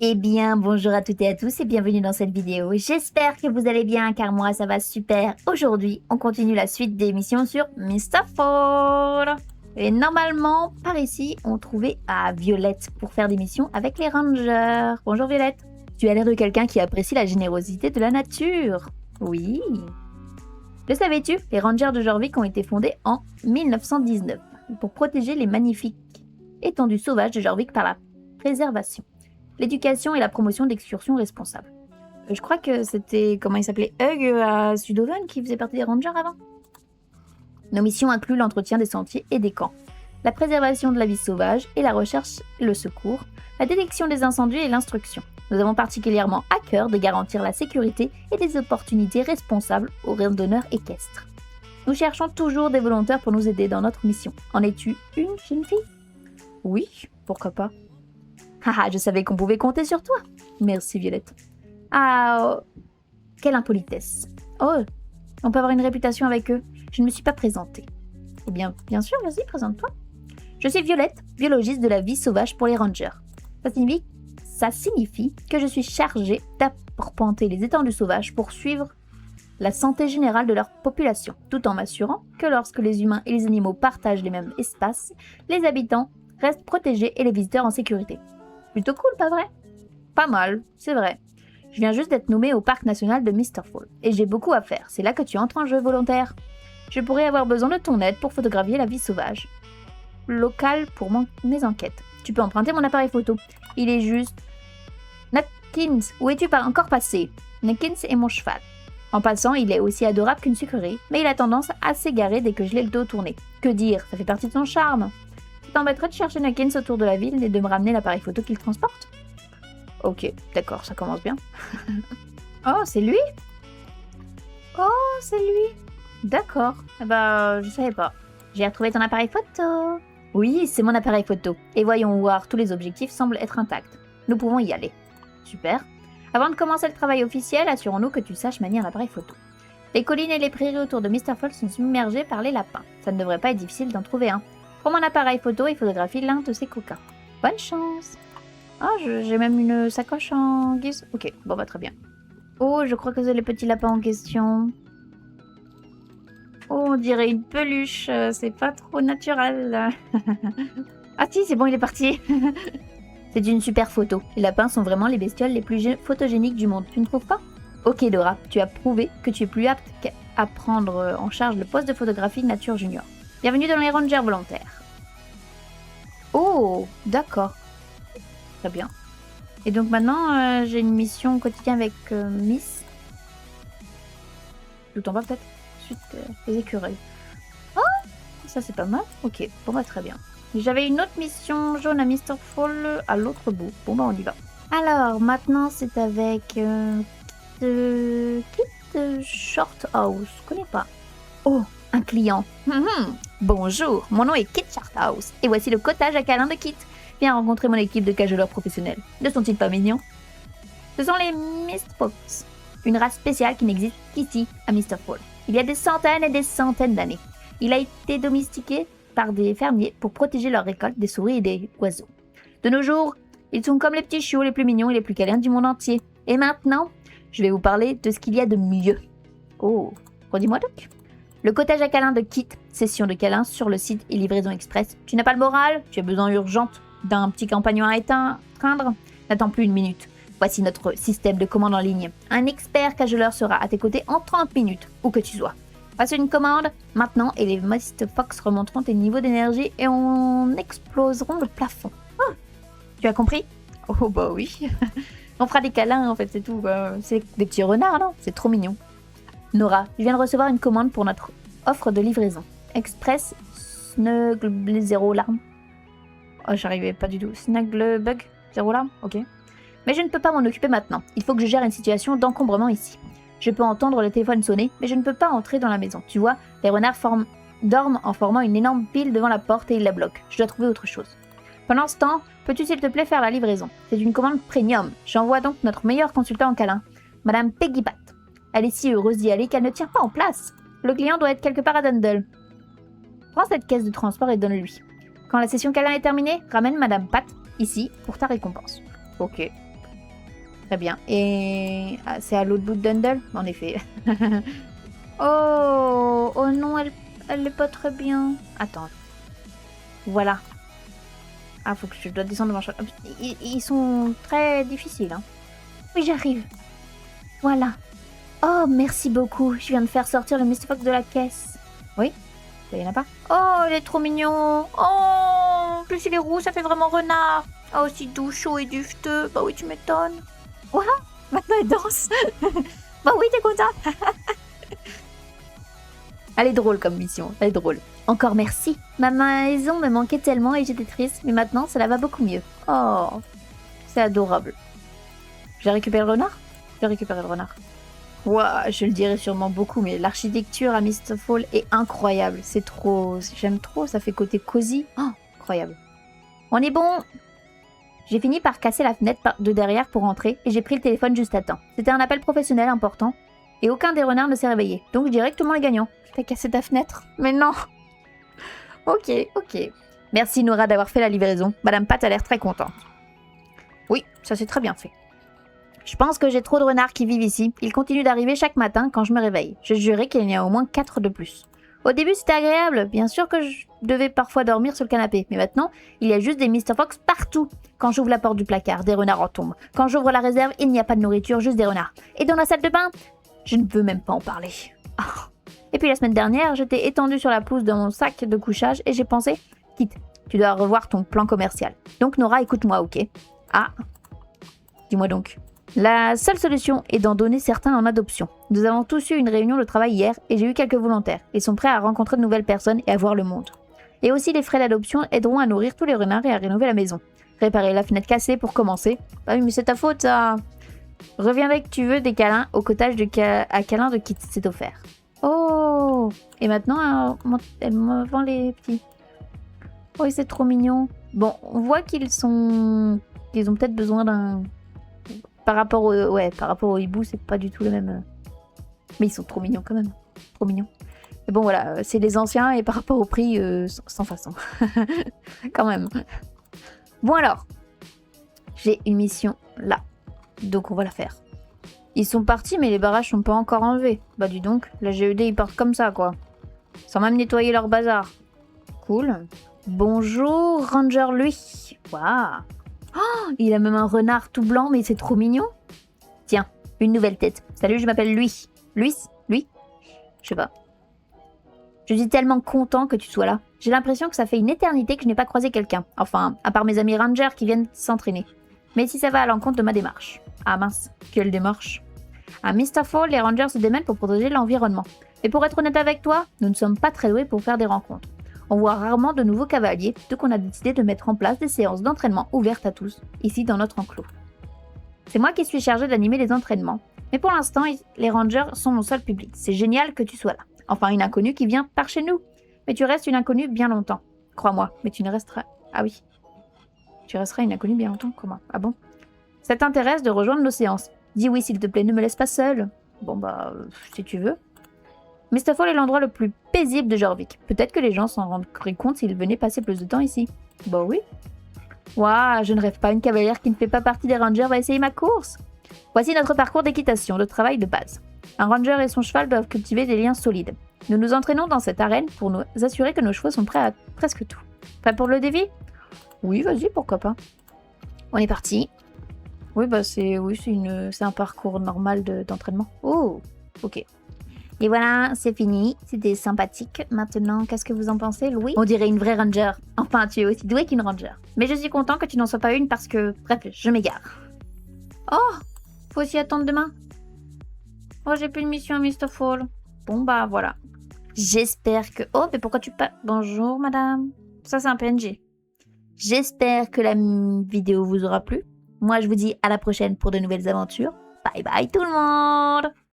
Eh bien, bonjour à toutes et à tous et bienvenue dans cette vidéo. J'espère que vous allez bien car moi ça va super. Aujourd'hui, on continue la suite des missions sur Mr. Fall. Et normalement, par ici, on trouvait à Violette pour faire des missions avec les rangers. Bonjour Violette. Tu as l'air de quelqu'un qui apprécie la générosité de la nature. Oui. Le savais-tu? Les rangers de Jorvik ont été fondés en 1919 pour protéger les magnifiques étendues sauvages de Jorvik par la préservation, l'éducation et la promotion d'excursions responsables. Je crois que c'était, comment il s'appelait, Hug à Sudoven qui faisait partie des rangers avant. Nos missions incluent l'entretien des sentiers et des camps, la préservation de la vie sauvage et la recherche et le secours, la détection des incendies et l'instruction. Nous avons particulièrement à cœur de garantir la sécurité et des opportunités responsables aux randonneurs équestres. Nous cherchons toujours des volontaires pour nous aider dans notre mission. En es-tu une jeune fille? Oui, pourquoi pas. Haha, je savais qu'on pouvait compter sur toi. Merci Violette. Ah, quelle impolitesse. Oh, on peut avoir une réputation avec eux. Je ne me suis pas présentée. Eh bien sûr, vas-y, présente-toi. Je suis Violette, biologiste de la vie sauvage pour les rangers. Ça signifie que je suis chargée d'arpenter les étendues sauvages pour suivre la santé générale de leur population, tout en m'assurant que lorsque les humains et les animaux partagent les mêmes espaces, les habitants restent protégés et les visiteurs en sécurité. Plutôt cool, pas vrai? Pas mal, c'est vrai. Je viens juste d'être nommée au parc national de Mr. Fall, et j'ai beaucoup à faire. C'est là que tu entres en jeu volontaire. Je pourrais avoir besoin de ton aide pour photographier la vie sauvage locale pour mes enquêtes. Tu peux emprunter mon appareil photo. Il est juste... Natkins, où es-tu encore passé? Natkins est mon cheval. En passant, il est aussi adorable qu'une sucrerie, mais il a tendance à s'égarer dès que je l'ai le dos tourné. Que dire, ça fait partie de son charme. Ça t'embêterait de chercher Natkins autour de la ville et de me ramener l'appareil photo qu'il transporte? Ok, d'accord, ça commence bien. Oh, c'est lui? Oh, c'est lui. D'accord. Je savais pas. J'ai retrouvé ton appareil photo. Oui, c'est mon appareil photo. Et voyons voir, tous les objectifs semblent être intacts. Nous pouvons y aller. Super. Avant de commencer le travail officiel, assurons-nous que tu saches manier un appareil photo. Les collines et les prairies autour de Mr. Fall sont submergées par les lapins. Ça ne devrait pas être difficile d'en trouver un. Prends mon appareil photo et photographie l'un de ces coquins. Bonne chance. Oh, j'ai même une sacoche en guise. Ok, bon très bien. Oh, je crois que c'est les petits lapins en question. Oh, on dirait une peluche, c'est pas trop naturel. Ah si, c'est bon, il est parti. C'est une super photo. Les lapins sont vraiment les bestioles les plus photogéniques du monde, tu ne trouves pas? Ok Dora, tu as prouvé que tu es plus apte à prendre en charge le poste de photographie Nature Junior. Bienvenue dans les rangers volontaires. Oh, d'accord. Très bien. Et donc maintenant, j'ai une mission quotidienne avec Miss. Tout en bas peut-être. Ensuite, les écureuils. Oh, ça c'est pas mal. Ok, bon très bien. J'avais une autre mission jaune à Mr. Fall à l'autre bout. Bon on y va. Alors, maintenant c'est avec Kit Shorthouse. Je connais pas. Oh, un client. Bonjour, mon nom est Kit Shorthouse. Et voici le cottage à câlin de Kit. Viens rencontrer mon équipe de cajoleurs professionnels. Ne sont-ils pas mignons? Ce sont les Mistfox, une race spéciale qui n'existe qu'ici, à Mr. Fall. Il y a des centaines et des centaines d'années. Il a été domestiqué par des fermiers pour protéger leurs récoltes des souris et des oiseaux. De nos jours, ils sont comme les petits chiots les plus mignons et les plus câlins du monde entier. Et maintenant, je vais vous parler de ce qu'il y a de mieux. Oh, redis-moi donc. Le cottage à câlin de Kit, session de câlins sur le site et livraison express. Tu n'as pas le moral? Tu as besoin urgente d'un petit compagnon à éteindre? N'attends plus une minute. Voici notre système de commande en ligne. Un expert cajoleur sera à tes côtés en 30 minutes, où que tu sois. Passe une commande maintenant et les Mistfox remonteront tes niveaux d'énergie et on exploseront le plafond. Oh, tu as compris? Oh bah oui. On fera des câlins en fait, c'est tout. C'est des petits renards, non? C'est trop mignon. Nora, je viens de recevoir une commande pour notre offre de livraison. Express Snuggle Zéro Larme. Oh, j'arrivais pas du tout. Snuggle Bug Zéro Larme? Ok. Mais je ne peux pas m'en occuper maintenant. Il faut que je gère une situation d'encombrement ici. Je peux entendre le téléphone sonner, mais je ne peux pas entrer dans la maison. Tu vois, les renards dorment en formant une énorme pile devant la porte et ils la bloquent. Je dois trouver autre chose. Pendant ce temps, peux-tu s'il te plaît faire la livraison? C'est une commande premium. J'envoie donc notre meilleur consultant en câlin, Madame Peggy Pat. Elle est si heureuse d'y aller qu'elle ne tient pas en place. Le client doit être quelque part à Dundle. Prends cette caisse de transport et donne-lui. Quand la session câlin est terminée, ramène Madame Pat ici pour ta récompense. Ok. Très bien. Et c'est à l'autre bout de Dundle, en effet. Oh, oh non, elle est pas très bien. Attends. Voilà. Ah, faut que je dois descendre devant chaque... Ils sont très difficiles, hein. Oui, j'arrive. Voilà. Oh, merci beaucoup. Je viens de faire sortir le Mr. Fox de la caisse. Oui? Ça y en a pas? Oh, il est trop mignon. Oh, en plus il est roux, ça fait vraiment renard. Oh, aussi doux, chaud et dufteux. Bah oui, tu m'étonnes. Voilà, maintenant elle danse. Bah oui, t'es contente. Elle est drôle comme mission, elle est drôle. Encore merci. Ma maison me manquait tellement et j'étais triste, mais maintenant cela va beaucoup mieux. Oh, c'est adorable. J'ai récupéré le renard? J'ai récupéré le renard. Ouah, je le dirais sûrement beaucoup, mais l'architecture à Mistfall est incroyable. C'est trop... J'aime trop, ça fait côté cosy. Oh, incroyable. On est bon. J'ai fini par casser la fenêtre de derrière pour rentrer et j'ai pris le téléphone juste à temps. C'était un appel professionnel important et aucun des renards ne s'est réveillé. Donc je dirais que tout le monde est gagnant. T'as cassé ta fenêtre? Mais non. Ok, ok. Merci Nora d'avoir fait la livraison. Madame Pat a l'air très contente. Oui, ça c'est très bien fait. Je pense que j'ai trop de renards qui vivent ici. Ils continuent d'arriver chaque matin quand je me réveille. Je jurais qu'il y en a au moins 4 de plus. Au début c'était agréable, bien sûr que je devais parfois dormir sur le canapé, mais maintenant il y a juste des Mr. Fox partout. Quand j'ouvre la porte du placard, des renards en tombent. Quand j'ouvre la réserve, il n'y a pas de nourriture, juste des renards. Et dans la salle de bain, je ne peux même pas en parler. Oh. Et puis la semaine dernière, j'étais étendue sur la pelouse de mon sac de couchage et j'ai pensé, quitte, tu dois revoir ton plan commercial. Donc Nora, écoute-moi, ok? Ah, dis-moi donc. La seule solution est d'en donner certains en adoption. Nous avons tous eu une réunion de travail hier et j'ai eu quelques volontaires. Ils sont prêts à rencontrer de nouvelles personnes et à voir le monde. Et aussi les frais d'adoption aideront à nourrir tous les renards et à rénover la maison. Réparer la fenêtre cassée pour commencer. Bah oui mais c'est ta faute ça. Reviens dès que tu veux des câlins au cottage à câlins de Kit, c'est offert. Oh. Et maintenant elle me vend les petits. Oh c'est trop mignon. Bon on voit qu'ils ont peut-être besoin d'un... Par rapport au hibou, c'est pas du tout le même. Mais ils sont trop mignons quand même. Trop mignons. Mais bon, voilà, c'est les anciens et par rapport au prix, sans façon. Quand même. Bon, alors. J'ai une mission là. Donc, on va la faire. Ils sont partis, mais les barrages sont pas encore enlevés. Bah, dis donc, la GED, ils partent comme ça, quoi. Sans même nettoyer leur bazar. Cool. Bonjour, Ranger, lui. Waouh. Oh, il a même un renard tout blanc, mais c'est trop mignon. Tiens, une nouvelle tête. Salut, je m'appelle Louis. Louis? Lui? Je sais pas. Je suis tellement content que tu sois là. J'ai l'impression que ça fait une éternité que je n'ai pas croisé quelqu'un. Enfin, à part mes amis rangers qui viennent s'entraîner. Mais si ça va à l'encontre de ma démarche. Ah mince, quelle démarche? À Mistfall, les rangers se démènent pour protéger l'environnement. Et pour être honnête avec toi, nous ne sommes pas très doués pour faire des rencontres. On voit rarement de nouveaux cavaliers, donc on a décidé de mettre en place des séances d'entraînement ouvertes à tous, ici dans notre enclos. C'est moi qui suis chargée d'animer les entraînements, mais pour l'instant, les rangers sont mon seul public. C'est génial que tu sois là. Enfin, une inconnue qui vient par chez nous. Mais tu restes une inconnue bien longtemps. Crois-moi, mais tu ne resteras... Ah oui. Tu resteras une inconnue bien longtemps, comment? Ah bon? Ça t'intéresse de rejoindre nos séances? Dis oui, s'il te plaît, ne me laisse pas seule. Bon bah, si tu veux. Mistfall est l'endroit le plus paisible de Jorvik. Peut-être que les gens s'en rendraient compte s'ils venaient passer plus de temps ici. Bah oui. Waouh, je ne rêve pas, une cavalière qui ne fait pas partie des rangers va essayer ma course. Voici notre parcours d'équitation, de travail de base. Un ranger et son cheval doivent cultiver des liens solides. Nous nous entraînons dans cette arène pour nous assurer que nos chevaux sont prêts à presque tout. Prêt pour le défi? Oui, vas-y, pourquoi pas. On est parti. Oui, bah c'est un parcours normal d'entraînement. Oh, ok. Et voilà, c'est fini. C'était sympathique. Maintenant, qu'est-ce que vous en pensez, Louis? On dirait une vraie ranger. Enfin, tu es aussi douée qu'une ranger. Mais je suis content que tu n'en sois pas une parce que... Bref, je m'égare. Oh, faut aussi attendre demain. Oh, j'ai plus de mission à Mistfall. Bon, bah voilà. J'espère que... Oh, mais pourquoi tu pas... Bonjour, madame. Ça, c'est un PNG. J'espère que la vidéo vous aura plu. Moi, je vous dis à la prochaine pour de nouvelles aventures. Bye bye tout le monde!